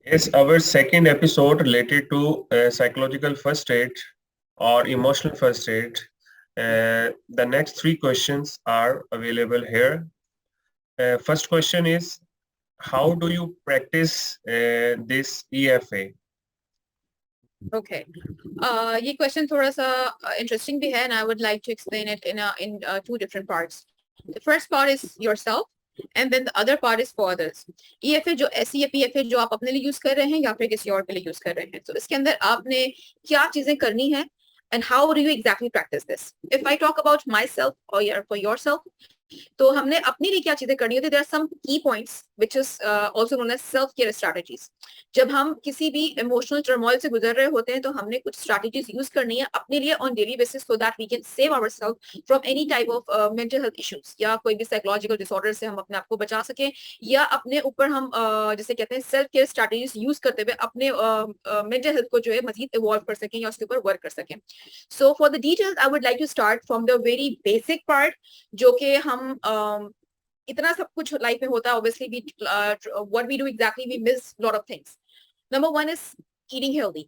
Is our second episode related to psychological first aid or emotional first aid. The next three questions are available here. First question is, how do you practice this EFA? Okay. ये question थोड़ा सा interesting भी है and I would like to explain it in two different parts. The first part is yourself and then the other part is for others. EFA जो SEPFA जो आप अपने लिए यूज कर रहे हैं या फिर किसी और के लिए यूज कर रहे हैं, तो इसके अंदर आपने क्या चीजें करनी है and how do you exactly practice this? If I talk about myself or for yourself, तो हमने अपने लिए क्या चीजें करनी होती है. There are some key points which is also known as self care strategies. जब हम किसी भी इमोशनल टर्मोइल से गुजर रहे होते हैं तो हमने कुछ स्ट्रेटजीज यूज करनी है अपने लिए on daily basis so that we can save ourselves from any type of mental health issues या कोई भी साइकोलॉजिकल डिसऑर्डर से हम अपने आप को बचा सकें या अपने ऊपर हम जैसे कहते हैं सेल्फ केयर स्ट्रेटजीज यूज करते हुए अपने मेंटल हेल्थ को जो है मजीद इवॉल्व कर सकें या उसके ऊपर वर्क कर सकें. So for the details I would like to start from the very basic part जो कि हम इतना सब कुछ लाइफ में होता है. Obviously we what we do exactly we miss lot of things. Number one is eating healthy.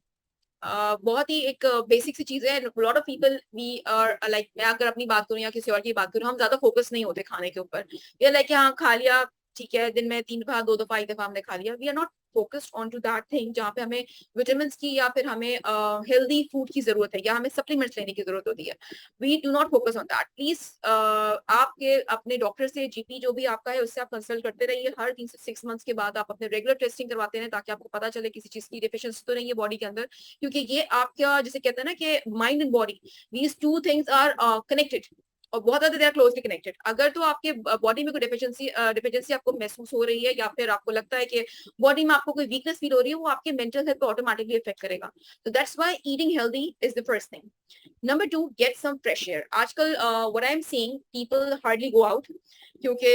बहुत ही एक बेसिक सी चीज है. Lot of people we are like, मैं अगर अपनी बात करूं या किसी और की बात करूं, हम ज्यादा फोकस नहीं होते खाने के ऊपर. ये लाइक हाँ खा लिया, ठीक है, दिन में 3 दफा 2 दफा 1 दफा हमने खा लिया. We are not focused on to that thing जहाँ पे हमें विटामिन की या फिर हमें हेल्दी फूड की जरूरत है या हमें सप्लीमेंट्स लेने की जरूरत होती है. We do not focus on that. Please आपके अपने डॉक्टर से, जीपी जो भी आपका है उससे आप कंसल्ट करते रहिए. हर 3 से 6 मंथ्स के बाद आप अपने रेगुलर टेस्टिंग करवाते हैं ताकि आपको पता चले किसी चीज की डिफिशियंसी तो नहीं है बॉडी के अंदर. क्योंकि ये आपका जैसे कहते हैं ना कि mind and body, these two things are connected और बहुत ज्यादा दे आर क्लोजली कनेक्टेड. अगर तो आपके बॉडी में कोई डिफिशियंसी आपको महसूस हो रही है या फिर आपको लगता है कि बॉडी में आपको कोई वीकनेस फील हो रही है, वो आपके मेंटल हेल्थ को ऑटोमेटिकली इफेक्ट करेगा. तो that's why eating healthy is the first thing. Number two, get some fresh air. आजकल what I am seeing, people hardly go out क्योंकि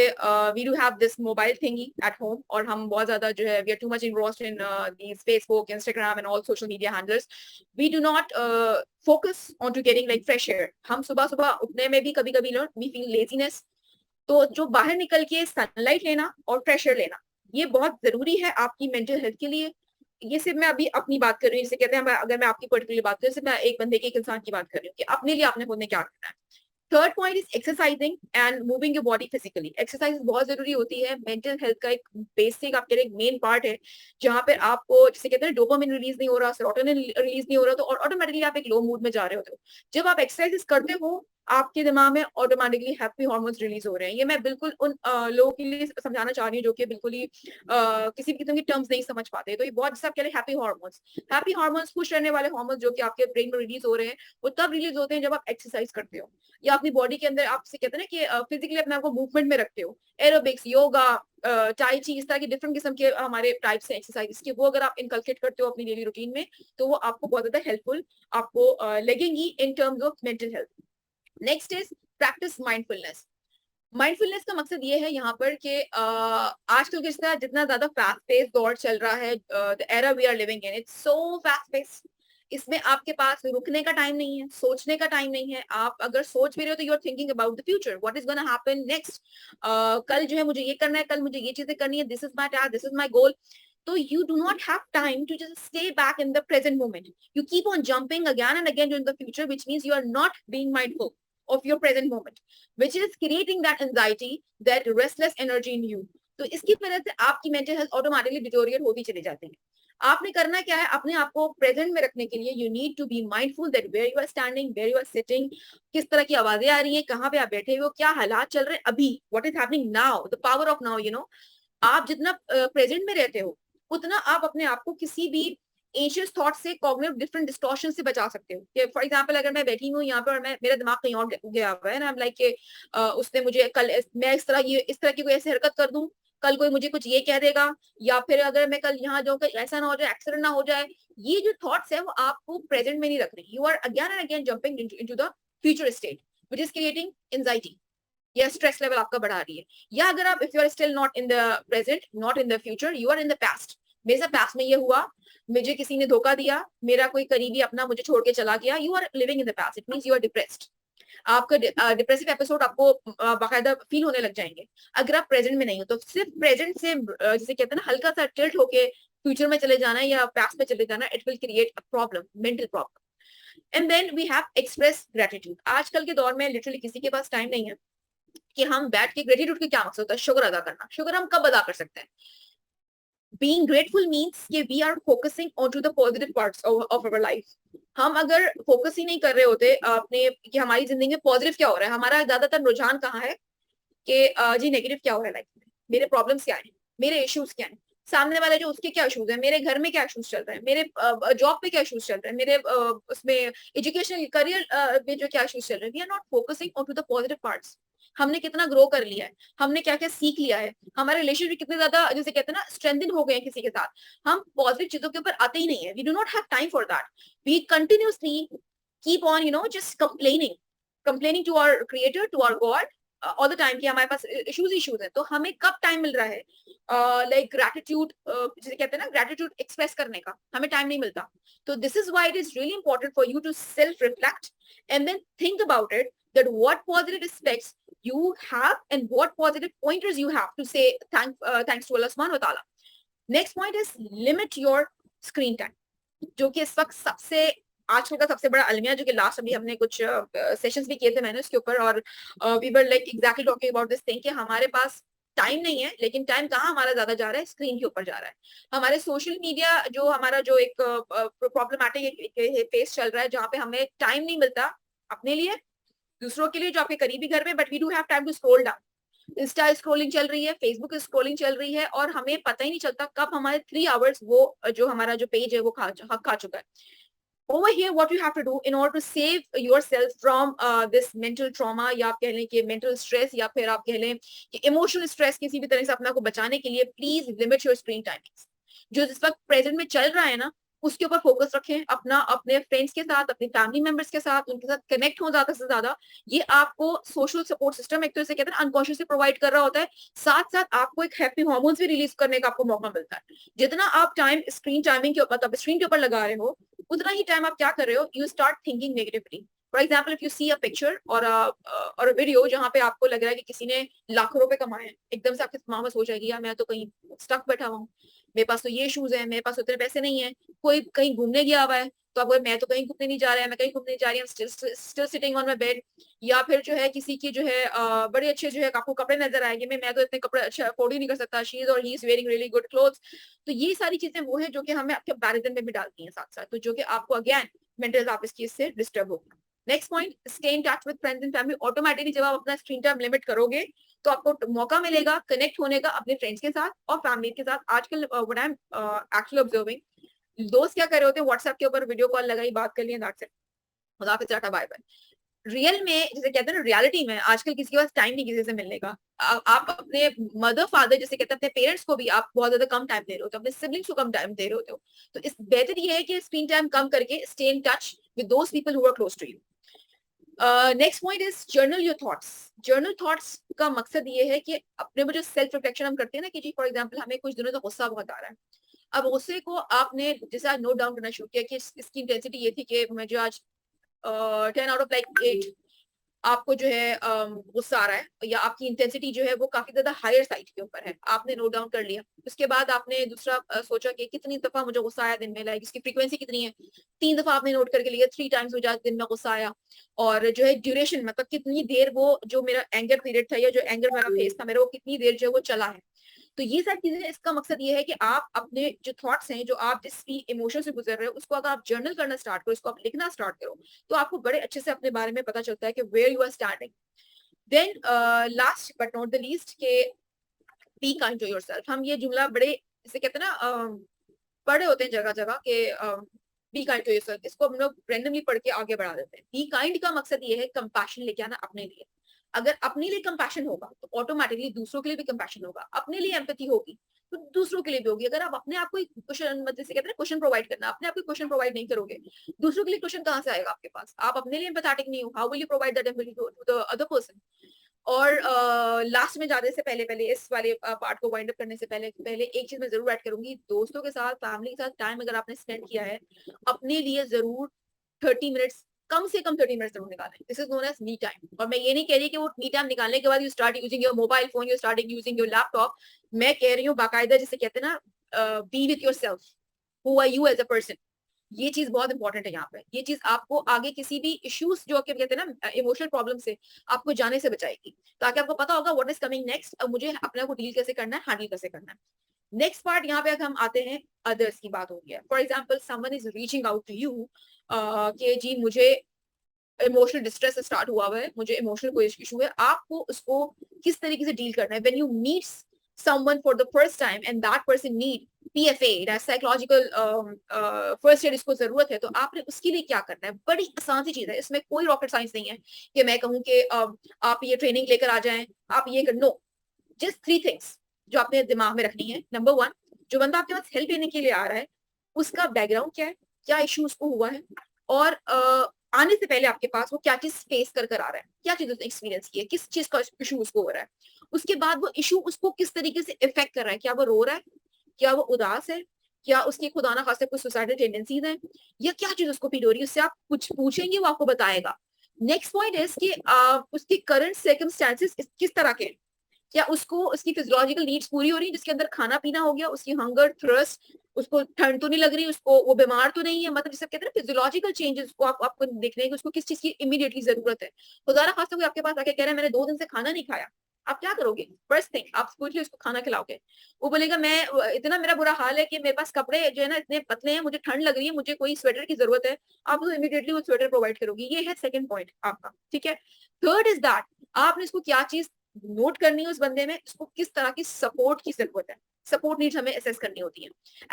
we do have this mobile thingy at home और हम बहुत ज्यादा जो है we are too much involved in these Facebook, Instagram and all social media handles. We do not focus on to getting like fresh air. हम सुबह सुबह उठने में भी कभी कभी वी फील लेजीनेस. तो जो बाहर निकल के सनलाइट लेना और फ्रेश एयर लेना, ये बहुत जरूरी है आपकी मेंटल हेल्थ के लिए. ये सिर्फ मैं अभी अपनी बात कर रही हूँ. जैसे कहते हैं अगर मैं आपकी पर्टिकुलर बात करूँ, सिर्फ मैं एक बंदे के, एक इंसान की बात कर रही हूँ कि अपने लिए आपने खुद ने क्या करना है. Third point is exercising and moving your body physically. Exercise बहुत जरूरी होती है. मेंटल हेल्थ का एक बेसिक आपके एक मेन पार्ट है जहाँ पे आपको जैसे कहते हैं डोपामिन रिलीज नहीं हो रहा, सेरोटोनिन रिलीज नहीं हो रहा, तो ऑटोमेटिकली आप एक लो मूड में जा रहे होते हो. जब आप एक्सरसाइज करते हो आपके दिमाग में ऑटोमेटिकली हैप्पी हार्मोन्स रिलीज हो रहे हैं. ये मैं बिल्कुल उन लोगों के लिए समझाना चाह रही हूँ जो कि बिल्कुल ही किसी भी किस्म की टर्म्स नहीं समझ पाते. तो ये बहुत जैसे आप कह रहे हैं हैप्पी हार्मोन्स खुश रहने वाले हार्मोन्स जो कि आपके ब्रेन में रिलीज हो रहे हैं, वो तब रिलीज होते हैं जब आप एक्सरसाइज करते हो या अपनी बॉडी के अंदर आपसे कहते हैं ना कि फिजिकली अपने आप को मूवमेंट में रखते हो. एरोबिक्स, योगा, टाई ची, इस तरह के डिफरेंट किस्म के हमारे टाइप्स हैं एक्सरसाइज के, वो अगर आप इनकलकेट करते हो अपनी डेली रूटीन में तो वो आपको बहुत ज्यादा हेल्पफुल आपको लगेंगी in terms of mental health. Next is practice mindfulness. Mindfulness का मकसद ये है यहाँ पर कि आजकल के जितना ज्यादा फास्ट पेस दौर चल रहा है, the era we are living in, it's so fast pace. इसमें आपके पास रुकने का टाइम नहीं है, सोचने का टाइम नहीं है. आप अगर सोच भी रहे हो तो you are thinking about the future, what is gonna happen next. कल जो है मुझे ये करना है, कल मुझे ये चीजें करनी है, this is my task, this is my goal. So you do not have time to just stay back in the present moment. You keep on jumping again and again in the future, which means you are not being mindful of your present moment, which is creating that anxiety, that restless energy in you. तो इसकी वजह से आपकी mental health automatically deteriorate होती चली जाती है. आपने करना क्या है, अपने आप को प्रेजेंट में रखने के लिए you need to be mindful that where you are standing, where you are sitting, किस तरह की आवाजें आ रही हैं, कहाँ पे आप बैठे हो, क्या हालात चल रहे हैं अभी, what is happening now, the power of now. You know, आप जितना प्रेजेंट में रहते हो उतना आप अपने आप को किसी भी एंशियस थॉट से, कॉग्निटिव डिफरेंट डिस्टॉर्शन से बचा सकते हो. फॉर एग्जांपल अगर मैं बैठी हूँ यहाँ पर और मेरा दिमाग कहीं और गया हुआ है ना, लाइक उसने मुझे कल मैं इस तरह की कोई ऐसी हरकत कर दूं, कल कोई मुझे कुछ ये कह देगा, या फिर अगर मैं कल यहाँ जाऊँ ऐसा ना हो जाए, एक्सीडेंट ना हो जाए. ये जो थॉट्स है वो आपको प्रेजेंट में नहीं रख रही. You are again and again jumping into the future state which is creating anxiety या स्ट्रेस लेवल आपका बढ़ा रही है. या अगर आप if you are still not in the present, not in the future, you are in the past. मेरे साथ पास्ट में ये हुआ, मुझे किसी ने धोखा दिया, मेरा कोई करीबी अपना मुझे छोड़ के चला गया, you are living in the past, it means you are depressed. आपका डिप्रेसिव एपिसोड आपको बाकायदा फील होने लग जाएंगे। अगर आप प्रेजेंट में नहीं हो तो सिर्फ प्रेजेंट से जैसे कहते हैं ना हल्का सा टिल्ट होके फ्यूचर में चले जाना या पास्ट में चले जाना, it will create a problem, mental problem. And then we have express gratitude. आजकल के दौर में लिटरली किसी के पास टाइम नहीं है कि हम बैठ के ग्रेटिट्यूड का क्या मकसद होता है, शुक्र अदा करना। शुक्र हम कब अदा कर सकते हैं? being grateful means कि we are focusing onto the positive parts of our life. हम अगर फोकस ही नहीं कर रहे होते अपने कि हमारी जिंदगी में पॉजिटिव क्या हो रहा है, हमारा ज्यादातर रुझान कहाँ है कि जी नेगेटिव क्या हो रहा है लाइफ में, मेरे प्रॉब्लम्स क्या है, मेरे इश्यूज क्या है, सामने वाले जो उसके क्या इश्यूज है, मेरे घर में क्या इश्यूज चल रहे हैं, मेरे जॉब पे क्या इश्यूज चल रहे हैं, मेरे उसमें एजुकेशनल करियर में जो क्या इश्यूज चल रहे हैं। We are not focusing on to the positive parts. हमने कितना ग्रो कर लिया है, हमने क्या क्या सीख लिया है, हमारे रिलेशनशिप कितने ज्यादा जैसे कहते हैं ना स्ट्रेंथन हो गए हैं किसी के साथ। हम पॉजिटिव चीजों के ऊपर आते ही नहीं है। We do not have time for that. We continuously keep on just complaining to our creator, to our God all the time कि हमारे पास इश्यूज है। तो हमें कब टाइम मिल रहा है लाइक ग्रेटिट्यूड जिसे कहते हैं ना ग्रेटिट्यूड एक्सप्रेस करने का, हमें टाइम नहीं मिलता। तो this is why it is really important for you to self reflect and then think about it that what positive aspects you have and what positive pointers you have to say thanks to Allah subhanahu wa ta'ala. Next point is limit your screen time, जो कि इस वक्त सबसे आजकल का सबसे बड़ा अलमिया, जो कि लास्ट अभी हमने कुछ सेशंस भी किए थे मैंने उसके ऊपर, और we were like exactly talking about this thing कि हमारे पास टाइम नहीं है, लेकिन टाइम कहाँ हमारा ज्यादा जा रहा है, स्क्रीन के ऊपर जा रहा है। हमारे सोशल मीडिया जो हमारा जो एक प्रॉब्लमेटिक फेस चल रहा है, जहाँ पे हमें टाइम नहीं मिलता अपने लिए, दूसरों के लिए जो आपके करीबी घर में, but we do have time to scroll down. Insta scrolling चल रही है, फेसबुक स्क्रॉलिंग चल रही है, और हमें पता ही नहीं चलता कब हमारे 3 आवर्स वो जो हमारा जो पेज है वो खा चुका है। Over here, what you have to do in order to save yourself from this mental trauma, या आप कह लें कि mental stress, या फिर आप कह लें कि emotional stress, किसी भी तरह से अपना को बचाने के लिए please limit your screen timings. जो जिस वक्त प्रेजेंट में चल रहा है ना उसके ऊपर फोकस रखें, अपना अपने फ्रेंड्स के साथ, अपने फैमिली मेंबर्स के साथ, उनके साथ कनेक्ट हो ज्यादा से ज्यादा। ये आपको सोशल सपोर्ट सिस्टम एक तो इसे कहते हैं अनकॉन्शियसली प्रोवाइड कर रहा होता है, साथ साथ आपको एक हैप्पी हार्मोन्स भी रिलीज करने का आपको मौका मिलता है। जितना आप टाइम स्क्रीन टाइमिंग के ऊपर मतलब स्क्रीन के ऊपर लगा रहे हो, उतना ही टाइम आप क्या कर रहे हो, you start thinking negatively. For example if you see a picture और वीडियो जहाँ पे आपको लग रहा है कि किसी ने लाखों रुपए कमाए हैं, एकदम से आपके दिमाग में सोच जाएगी यार मैं तो कहीं स्टक बैठा हुआ हूँ, मेरे पास तो ये शूज है, मेरे पास उतने पैसे नहीं है। कोई कहीं घूमने गया हुआ है तो अब मैं तो कहीं घूमने नहीं जा रहा है, मैं कहीं घूमने नहीं जा रही हूँ, still sitting on my bed. या फिर जो है किसी की जो है बड़े अच्छे जो है आपको कपड़े नजर आएंगे, मैं तो इतने कपड़े अच्छे अफोर्ड ही नहीं कर सकता, शी इज और he is wearing really good clothes. तो ये सारी चीजें वो है जो कि हमें आपके कंपैरिजन में भी डालती हैं साथ साथ, तो जो कि आपको अगेन मेंटल आप इस चीज से डिस्टर्ब होगा। Next point, stay in touch with friends and family. Automatically जब आप अपना स्क्रीन टाइम लिमिट करोगे तो आपको मौका मिलेगा कनेक्ट होने का अपने फ्रेंड्स के साथ और फैमिली के साथ। आजकल what I am actually observing, दोस्त क्या कर रहे होते हैं, व्हाट्सएप के ऊपर वीडियो कॉल लगाई, बात कर लिया, दैट्स इट, खुदा हाफिज़, टाटा बाय बाय। रियल में जिसे कहते हैं ना रियलिटी में आजकल किसी के पास टाइम नहीं किसी से मिलने का। आप अपने मदर फादर जैसे कहते हैं अपने पेरेंट्स को भी आप बहुत ज्यादा कम टाइम दे रहे होते हो, अपने सिबलिंग्स को कम टाइम दे रहे होते हो। तो इस बेहतर ये है कि स्क्रीन टाइम कम करके stay in touch with those people who are close to you. Next point is journal your thoughts. Journal thoughts का मकसद ये है कि अपने में जो सेल्फ रिफ्लेक्शन हम करते हैं ना कि जी फॉर एग्जांपल हमें कुछ दिनों से गुस्सा बहुत आ रहा है, अब गुस्से को आपने जैसे आज नोट डाउन करना शुरू किया कि इसकी इंटेंसिटी ये थी कि मुझे आज 10 आउट ऑफ 8 आपको जो है गुस्सा आ रहा है, या आपकी इंटेंसिटी जो है वो काफी ज्यादा हायर साइड के ऊपर है, आपने नोट डाउन कर लिया। उसके बाद आपने दूसरा सोचा कि कितनी दफा मुझे गुस्सा आया दिन में, लाइक इसकी फ्रीक्वेंसी कितनी है, 3 दफा आपने नोट करके लिया, 3 टाइम्स मुझे आज दिन में गुस्सा आया। और जो है ड्यूरेशन मतलब कितनी देर वो जो मेरा एंगर पीरियड था या जो एंगर मेरा फेस था मेरा वो कितनी देर जो है वो चला है। तो ये सारी चीजें, इसका मकसद ये है कि आप अपने जो थॉट्स हैं, जो आप जिस भी इमोशन से गुजर रहे हो, उसको अगर आप जर्नल करना स्टार्ट करो, इसको आप लिखना स्टार्ट करो, तो आपको बड़े अच्छे से अपने बारे में पता चलता है कि where you are standing. Then last but not the least के बी काइंड टू योरसेल्फ। हम ये जुमला बड़े इसे कहते हैं ना पढ़े होते हैं जगह जगह के बी काइंड टू योरसेल्फ, इसको हम लोग रैंडमली पढ़ के आगे बढ़ा देते हैं। बी काइंड का मकसद ये है कंपैशन लेके आना अपने लिए। अगर अपने लिए कंपैशन होगा तो ऑटोमेटिकली दूसरों के लिए भी कंपैशन होगा, अपने लिए एम्पैथी होगी तो दूसरों के लिए भी होगी। अगर आप अपने आप को क्वेश्चन मतलब से कहते हैं क्वेश्चन प्रोवाइड करना, अपने आप को क्वेश्चन प्रोवाइड नहीं करोगे, दूसरों के लिए क्वेश्चन कहाँ से आएगा आपके पास? आप अपने लिए एम्पैथेटिक नहीं हो, how will you provide that empathy to the other person? और लास्ट में जाने से पहले पहले इस वाले पार्ट को वाइंड अप करने से पहले पहले एक चीज मैं जरूर ऐड करूंगी, दोस्तों के साथ फैमिली के साथ टाइम अगर आपने स्पेंड किया है, अपने लिए जरूर 30 मिनट्स कम से कम 30 मिनट जरूर निकालें. This is known as me time. और मैं ये नहीं कह रही कि वो मी टाइम निकालने के बाद you start using your mobile phone, you start using your laptop. मैं कह रही हूँ बाकायदा, जिसे कहते हैं ना, be with yourself, who are you as a person. ये चीज बहुत इंपॉर्टेंट है यहाँ पे. ये चीज आपको आगे किसी भी इश्यूज जो कि कहते हैं ना इमोशनल प्रॉब्लम से आपको जाने से बचाएगी, ताकि आपको पता होगा व्हाट इज कमिंग नेक्स्ट, अब मुझे अपने आप को डील कैसे करना है, हैंडल कैसे करना है. नेक्स्ट पार्ट यहाँ पे अगर हम आते हैं, अदर्स की बात हो गई है. For example someone is reaching out to you कि जी मुझे इमोशनल डिस्ट्रेस स्टार्ट हुआ है, मुझे इमोशनल कोई इशू है. आपको उसको किस तरीके से डील करना है. When you meet someone for the first time and that person need PFA, that psychological first aid इसको जरूरत है, तो आपने उसके लिए क्या करना है. बड़ी आसान सी चीज है, इसमें कोई रॉकेट साइंस नहीं है कि मैं कहूँ कि आप ये ट्रेनिंग लेकर आ जाएं, आप ये कर. नो, जस्ट 3 थिंग्स जो आपने दिमाग में रखनी है. नंबर 1, जो बंदा आपके पास हेल्प लेने के लिए आ रहा है उसका बैकग्राउंड क्या है, क्या इशू उसको हुआ है, और आने से पहले आपके पास वो क्या चीज फेस कर आ रहा है, क्या चीज उसने एक्सपीरियंस की है, किस चीज का इशू उसको हो रहा है. उसके बाद वो इशू उसको किस तरीके से इफेक्ट कर रहा है. क्या वो रो रहा है, क्या वो उदास है, क्या उसकी खुदा ना खास्ते कुछ सुसाइडल टेंडेंसीज हैं, या क्या चीज उसको फील हो रही है. उससे आप कुछ पूछेंगे, वो आपको बताएगा. नेक्स्ट पॉइंट इज कि उसकी करंट सर्कमस्टेंसेस किस तरह के, क्या उसको उसकी फिजियोलॉजिकल नीड्स पूरी हो रही है, जिसके अंदर खाना पीना हो गया, उसकी हंगर थ्रस्ट, उसको ठंड तो नहीं लग रही, उसको वो बीमार तो नहीं है. मतलब जिसे कहते हैं ना फिजियोलॉजिकल चेंजेस को आपको देखने हैं कि उसको किस चीज की इमीडिएटली जरूरत है. खुदा ना खास्ता कोई आपके पास आके कह रहा है मैंने 2 दिन से खाना नहीं खाया, आप क्या करोगे. फर्स्ट थिंग आप स्कूल उसको खाना खिलाओगे. वो बोलेगा मैं इतना मेरा बुरा हाल है कि मेरे पास कपड़े जो है ना इतने पतले हैं, मुझे ठंड लग रही है, मुझे कोई स्वेटर की जरूरत है. आप उसको इमीडिएटली वो स्वेटर प्रोवाइड करोगी. ये है सेकंड पॉइंट आपका. ठीक है. थर्ड इज दैट आपने इसको क्या चीज नोट करनी है उस बंदे में, उसको किस तरह की सपोर्ट की जरूरत है. सपोर्ट नीड्स हमें असेस करनी होती है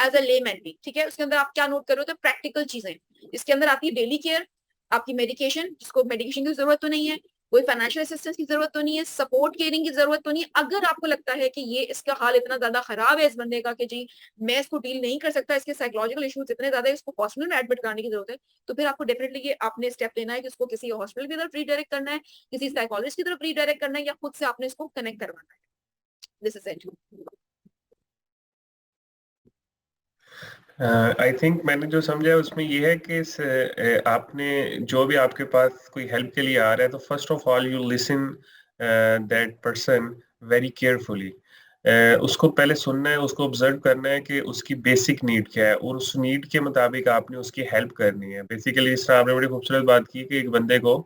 एज अ लेमैन भी. ठीक है. उसके अंदर आप क्या नोट कर रहे हो, तो प्रैक्टिकल चीजें. इसके अंदर आती है डेली केयर, आपकी मेडिकेशन, जिसको मेडिकेशन की जरूरत तो नहीं है, कोई फाइनेंशियल असिस्टेंस की जरूरत तो नहीं है, सपोर्ट केयरिंग की जरूरत तो नहीं है. अगर आपको लगता है कि ये इसका हाल इतना ज्यादा खराब है इस बंदे का कि जी मैं इसको डील नहीं कर सकता, इसके साइकोलॉजिकल इश्यूज इतने ज्यादा है, इसको हॉस्पिटल में एडमिट कराने की जरूरत है, तो फिर आपको डेफिनेटली ये आपने स्टेप लेना है कि उसको किसी हॉस्पिटल की तरफ रीडायरेक्ट करना है, किसी साइकोलॉजिस्ट की तरफ रीडायरेक्ट करना है, या खुद से आपने इसको कनेक्ट करवाना है. This is it. I think मैंने जो समझा उसमें ये है कि आपने जो भी आपके पास कोई हेल्प के लिए आ रहा है, तो first of all you listen that person very carefully. उसको पहले सुनना है, उसको ऑब्जर्व करना है कि उसकी बेसिक नीड क्या है, और उस नीड के मुताबिक आपने उसकी हेल्प करनी है. बेसिकली इस तरह आपने बड़ी खूबसूरत बात की कि एक बंदे को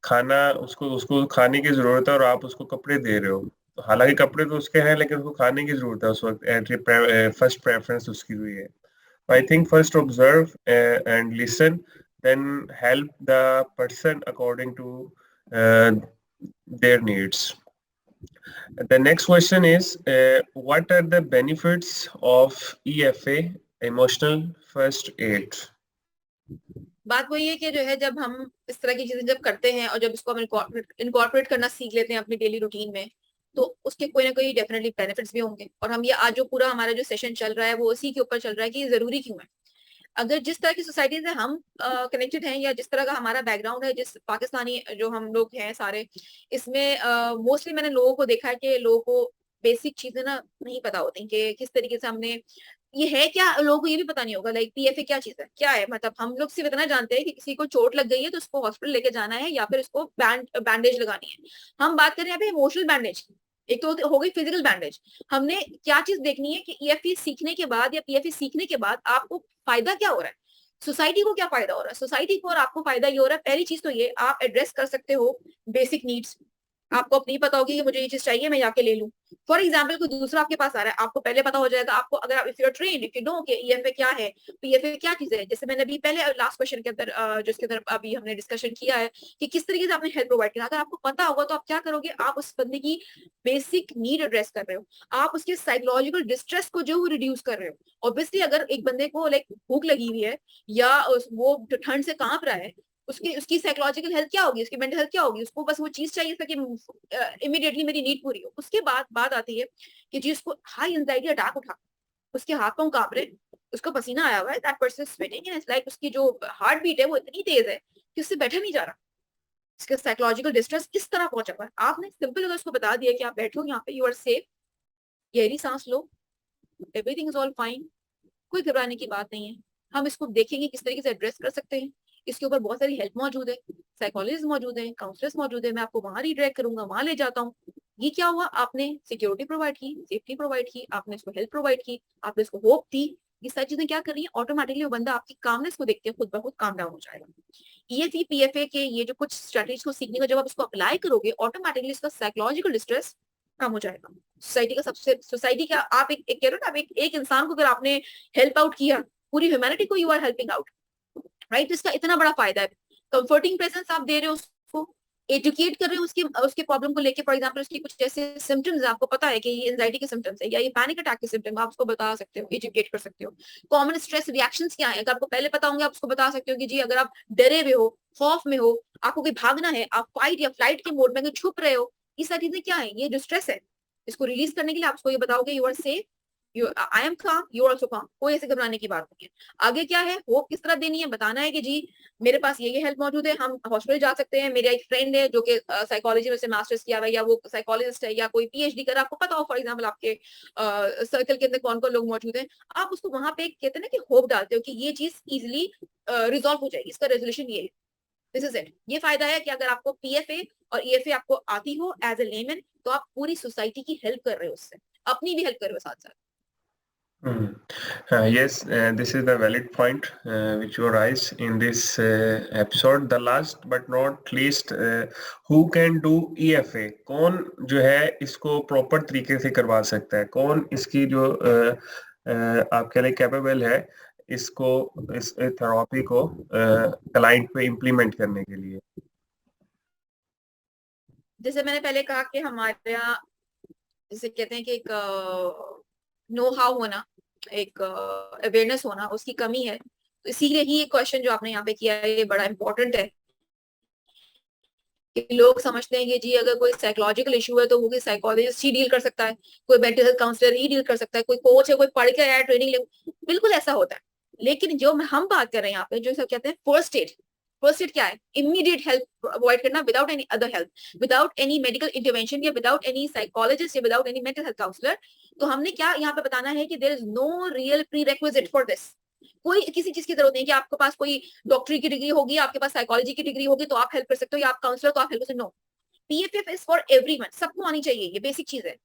खाना, उसको उसको खाने की जरूरत है और आप उसको कपड़े दे रहे हो. हालांकि कपड़े तो उसके हैं, लेकिन उसको खाने की जरूरत है उस वक्त. फर्स्ट प्रेफरेंस उसकी हुई है. I think first observe and listen, then help the person according to their needs. The next question is, what are the benefits of EFA, emotional first aid? बात वही है कि जो है जब हम इस तरह की चीजें जब करते हैं और जब इसको हम इनकॉर्पोरेट करना सीख लेते हैं अपनी डेली रूटीन में, तो उसके कोई ना कोई डेफिनेटली बेनिफिट्स भी होंगे. और हम ये आज जो पूरा हमारा जो सेशन चल रहा है वो उसी के ऊपर चल रहा है कि ये जरूरी क्यों है. अगर जिस तरह की सोसाइटी से हम कनेक्टेड हैं, या जिस तरह का हमारा बैकग्राउंड है, जिस पाकिस्तानी जो हम लोग हैं सारे, इसमें मोस्टली मैंने लोगों को देखा है कि लोगों को बेसिक चीजें ना नहीं पता होती कि किस तरीके से हमने ये है क्या. लोगों को ये भी पता नहीं होगा लाइक PFA क्या चीज है, क्या है. मतलब हम लोग सिर्फ इतना जानते हैं कि किसी को चोट लग गई है तो उसको हॉस्पिटल लेके जाना है या फिर उसको बैंडेज लगानी है. हम बात करें यहाँ पे इमोशनल बैंडेज, एक तो हो गई फिजिकल बैंडेज. हमने क्या चीज देखनी है कि EFE सीखने के बाद या PFA सीखने के बाद आपको फायदा क्या हो रहा है, सोसाइटी को क्या फायदा हो रहा है. सोसाइटी को और आपको फायदा ये हो रहा है, पहली चीज तो ये आप एड्रेस कर सकते हो बेसिक नीड्स. आपको अब नहीं पता होगी कि मुझे ये चीज चाहिए मैं जाके ले लूं. फॉर एग्जाम्पल कोई दूसरा आपके पास आ रहा है, आपको पहले पता हो जाएगा. आपको अगर आप if you are trained, if you know कि EFA क्या है, PFA क्या चीज है. जैसे मैंने अभी पहले लास्ट क्वेश्चन के अंदर जिसके अंदर अभी हमने डिस्कशन किया है कि किस तरीके से आपने हेल्प प्रोवाइड किया, अगर आपको पता होगा तो आप क्या करोगे, आप उस बंदे की बेसिक नीड एड्रेस कर रहे हो, आप उसके साइकोलॉजिकल डिस्ट्रेस को जो रिड्यूस कर रहे हो. ऑब्वियसली अगर एक बंदे को लाइक भूख लगी हुई है या वो ठंड से कांप रहा है, उसकी उसकी साइकोलॉजिकल हेल्थ क्या होगी, उसकी मेंटल हेल्थ क्या होगी. उसको बस वो चीज चाहिए ताकि इमीडिएटली मेरी नीड पूरी हो. उसके बाद बात आती है कि जी उसको हाई एंजाइटी अटैक उठा, उसके हाथ पांव कांप रहे, उसको पसीना आया हुआ है, that person is sweating and it's like उसकी जो हार्ट बीट है वो इतनी तेज है कि उससे बैठा नहीं जा रहा. इसका साइकोलॉजिकल डिस्ट्रेस किस तरह पहुंचा हुआ है. आपने सिंपल अगर उसको बता दिया कि आप बैठो यहाँ पे, यू आर सेफ, गहरी सांस लो, एवरीथिंग इज ऑल फाइन, कोई घबराने की बात नहीं है, हम इसको देखेंगे किस तरीके से एड्रेस कर सकते हैं। इसके ऊपर बहुत सारी हेल्प मौजूद है, साइकोलॉजिस्ट मौजूद है, काउंसलर्स मौजूद है, मैं आपको वहां रिडायरेक्ट करूंगा, वहां ले जाता हूँ। ये क्या हुआ, आपने सिक्योरिटी प्रोवाइड की, सेफ्टी प्रोवाइड की, आपने इसको हेल्प प्रोवाइड की, आपने इसको होप दी। ये सारी चीजें क्या कर रही है, ऑटोमेटिकली वो बंदा आपकी कामनेस को देखते खुद ब खुद काम डाउन हो जाएगा। ईएफई पीएफए के ये जो कुछ स्ट्रेटेजी को सीखने का जब आप इसको अप्लाई करोगे, ऑटोमेटिकली इसका साइकोलॉजिकल डिस्ट्रेस कम हो जाएगा। सोसाइटी का सबसे, सोसाइटी का आप एक कह रहे हो ना, आप एक इंसान को अगर आपने हेल्प आउट किया, पूरी ह्यूमैनिटी को you are helping out, right. इसका इतना बड़ा फायदा है। कंफर्टिंग प्रेजेंस आप दे रहे हो उसको, एजुकेट कर रहे हो उसकी उसके प्रॉब्लम को लेके। फॉर एग्जांपल उसकी कुछ ऐसे सिम्टम्स आपको पता है कि ये एंजाइटी के सिम्टम्स है या ये पैनिक अटैक के सिम्टम, आप उसको बता सकते हो, एजुकेट कर सकते हो। कॉमन स्ट्रेस रिएक्शंस क्या है, अगर आपको पहले पता होंगे आप उसको बता सकते हो कि जी अगर आप डरे हुए हो, खौफ में हो, आपको कोई भागना है, आप फाइट या फ्लाइट के मोड में छुप रहे हो, ये सारी चीजें क्या है, ये जो स्ट्रेस है, इसको रिलीज करने के लिए आप उसको ये बताओगे you are safe, I am calm, you are also calm. कोई ऐसे घबराने की बात नहीं है। आगे क्या है, होप किस तरह देनी है, बताना है कि जी मेरे पास ये हेल्प मौजूद है, हम हॉस्पिटल जा सकते हैं, मेरा एक फ्रेंड है जो कि साइकोलॉजी में से मास्टर्स किया हुआ है, या वो साइकोलॉजिस्ट है, या कोई पीएचडी कर, आपको पता हो फॉर एग्जांपल आपके सर्कल के अंदर कौन कौन लोग मौजूद हैं, आप उसको वहां पे कहते हैं ना कि होप डालते हो कि ये चीज इजिली रिजॉल्व हो जाएगी, इसका रेजोल्यूशन ये है। This is it. ये फायदा है कि अगर आपको पीएफए और ईएफए आपको आती हो एज ए लेमन, तो आप पूरी सोसाइटी की हेल्प कर रहे हो, उससे अपनी भी हेल्प कर रहे हो साथ साथ। Yes, this is the valid point which you raise in this episode. The last but not least, who can do EFA? कौन जो है इसको प्रॉपर तरीके से करवा सकता है, कौन इसकी जो आपके लिए कैपेबल है इसको, इस थेरेपी को क्लाइंट पे इम्प्लीमेंट करने के लिए? जैसे मैंने पहले कहा कि हमारे यहाँ जिसे कहते हैं कि एक नो हाउ होना, एक अवेयरनेस होना, उसकी कमी है। तो इसीलिए ही ये क्वेश्चन जो आपने यहाँ पे किया है ये बड़ा इंपॉर्टेंट है कि लोग समझते हैं कि जी अगर कोई साइकोलॉजिकल इशू है तो वो साइकोलॉजिस्ट ही डील कर सकता है, कोई मेंटल हेल्थ काउंसलर ही डील कर सकता है, कोई कोच है, कोई पढ़ के आया ट्रेनिंग ले, बिल्कुल ऐसा होता है। लेकिन जो हम बात कर रहे हैं यहाँ पे, जो सब कहते हैं फर्स्ट एड, फर्स्ट एड क्या है, इमीडिएट हेल्प प्रोवाइड करना without any other help, without any medical intervention, या विदाउट एनी साइकोलॉजिस्ट, या without any mental health counsellor. तो हमने क्या यहाँ पे बताना है कि there is no real prerequisite for this. कोई किसी चीज की जरूरत नहीं कि आपके पास कोई डॉक्टरी की डिग्री होगी, आपके पास साइकोलॉजी की डिग्री होगी तो आप हेल्प कर सकते हो, या आप काउंसलर तो आप हेल्प कर सकते हो। No, PFF is for everyone, सबको आनी चाहिए, ये बेसिक चीज है।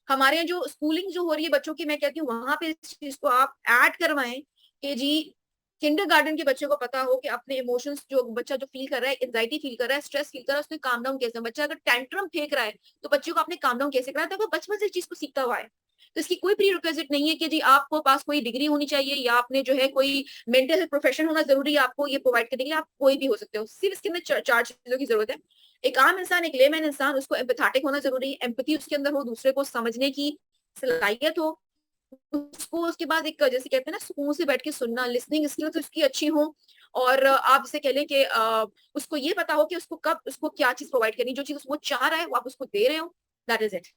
हमारे यहाँ जो स्कूलिंग जो हो रही है बच्चों की, मैं कहती हूँ वहां पे इस चीज को आप ऐड करवाएं कि जी किंडरगार्टन के बच्चे को पता हो कि अपने इमोशंस, जो बच्चा जो फील कर रहा है, एंजाइटी फील कर रहा है, स्ट्रेस फील कर रहा है, उसने काम डाउन कैसे, बच्चा अगर टेंट्रम फेंक रहा है तो बच्चे को आपने काम डाउन कैसे कराया, तो बचपन से इस चीज को सीखता हुआ है। तो इसकी कोई प्री रिक्विजिट नहीं है कि जी आपको पास कोई डिग्री होनी चाहिए, या आपने जो है कोई मेंटल हेल्थ प्रोफेशन होना जरूरी है आपको ये प्रोवाइड करने के लिए। आप कोई भी हो सकते हो, सिर्फ इसके अंदर चार चीजों की जरूरत है। एक आम इंसान, एक लेमैन इंसान, उसको एम्पैथेटिक होना जरूरी है, एम्पैथी उसके अंदर हो, दूसरे को समझने की सलाहियत हो उसको, उसके बाद एक जैसे कहते हैं ना सुकून से बैठ के सुनना, लिसनिंग स्किल्स उसकी अच्छी हो, और आप जैसे कह लें कि उसको ये पता हो कि उसको कब उसको क्या चीज प्रोवाइड करनी, जो चीज वो चाह रहा है वो आप उसको दे रहे हो, दैट इज इट।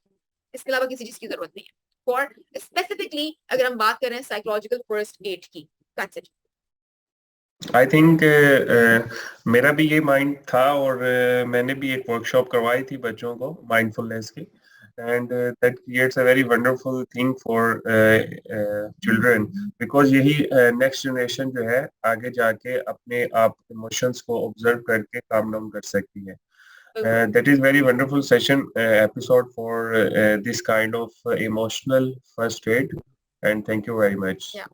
इसके अलावा किसी चीज की जरूरत नहीं है। फॉर स्पेसिफिकली अगर हम बात कर रहे हैं साइकोलॉजिकल फर्स्ट एड की, दैट्स इट। आई थिंक मेरा भी ये माइंड था, और मैंने भी एक वर्कशॉप करवाई थी बच्चों को माइंडफुलनेस की, and that creates a very wonderful thing for children, because यही नेक्स्ट जनरेशन जो है आगे जाके अपने आप इमोशंस को ऑब्जर्व करके काम डाउन कर सकती है. That is very wonderful session episode for this kind of emotional first aid, and thank you very much. Yeah.